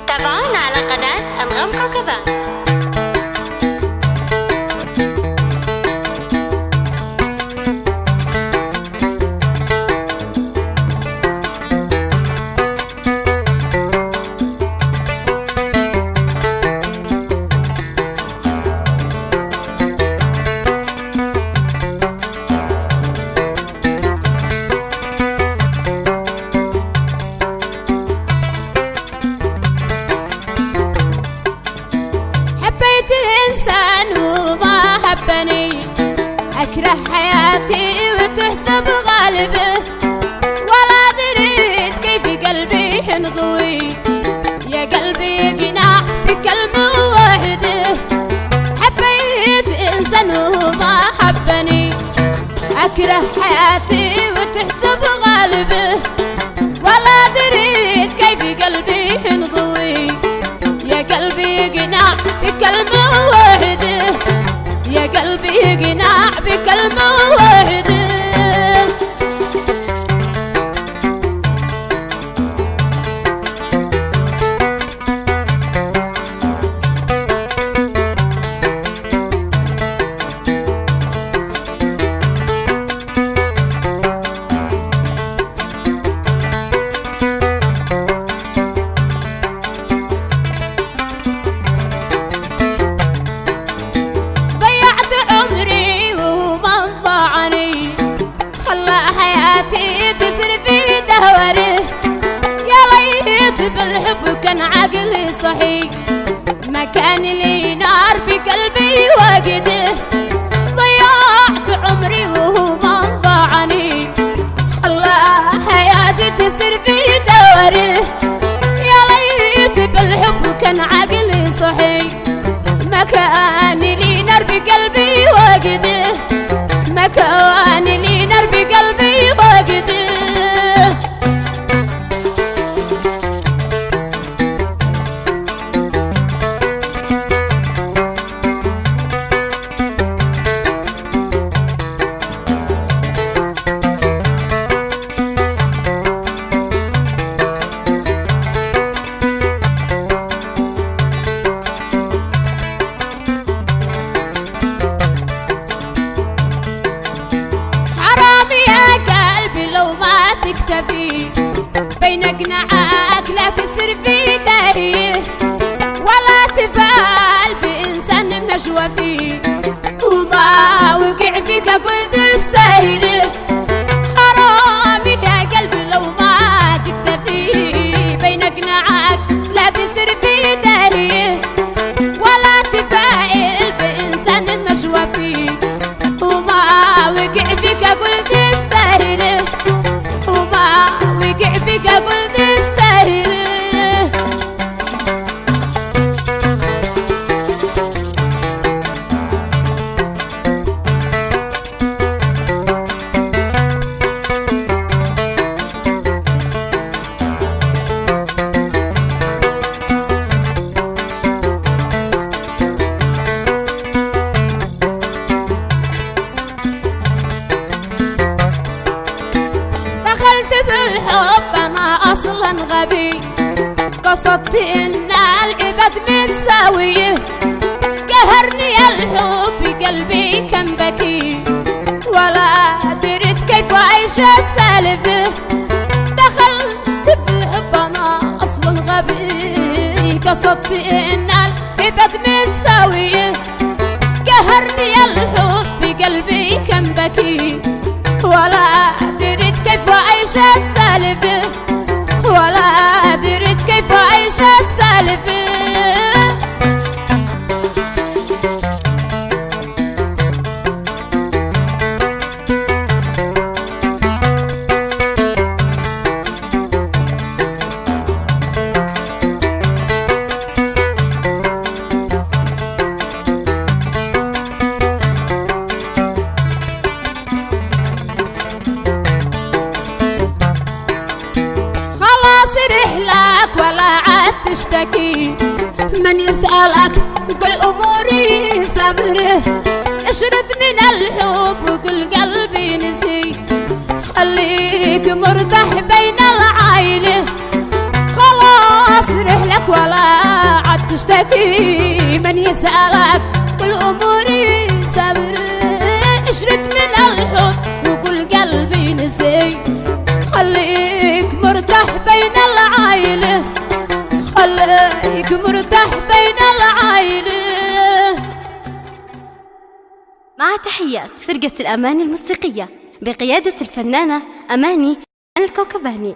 تابعونا على قناة أنغام كوكبة. أكره حياتي وتحسب غالبه، ولا دريت كيف قلبي حنضوي. يا قلبي قناع بكلمة واحدة، حبيت إنسان وما حبني. أكره حياتي وتحسب غالبه، ولا دريت كيف قلبي حنضوي. يا قلبي قناع بكلمة واحدة، يا قلبي قناع بكلمة واحدة. بالحب كان عقلي صحي، ما كان لي نار بقلبي واقده. ضيعت عمري وهو ما انضاعني، خلى حياتي تسير في دوره. يا ليت بالحب كان عقلي صحي، ما كان لي نار بقلبي واقده، ما كان لي نار بقلبي واقده. تكتفي بين قناعك، لا تسر في داريه، ولا تفعل بإنسان مشوى فيه، وما وقع فيك قلت السهل. حرامي يا قلبي لو ما تكتفي بين قناعك، لا تسر في داريه، ولا تفعل بإنسان مشوى فيه، وما وقع فيك قلت السهل، وما وقع فيك قلت استاهل. دخلت بالحب انا اصلا غبي، قصدت ان العباد متساويه. قهرني الحب قلبي كان بكي، ولا دريت كيف اعيش السالفه. دخلت في الحب انا اصلا غبي، قصدت ان العباد متساويه. قهرني الحب قلبي كان بكي، ولا دريت كيف أعيش السالفة، ولا دريت كيف أعيش السالفة. تشتكي من يسألك كل أموري صبره. اشرد من الحب وقل قلبي نسي، خليك مرتاح بين العائلة. خلاص رحلك ولا عاد تشتكي من يسألك كل أموري صبر اشرد من الحب وكل قلبي نسي خليك مرتاح بين العائلة خليك مرتاح بين العائلة. مع تحيات فرقة الأماني الموسيقية بقيادة الفنانة أماني الكوكباني.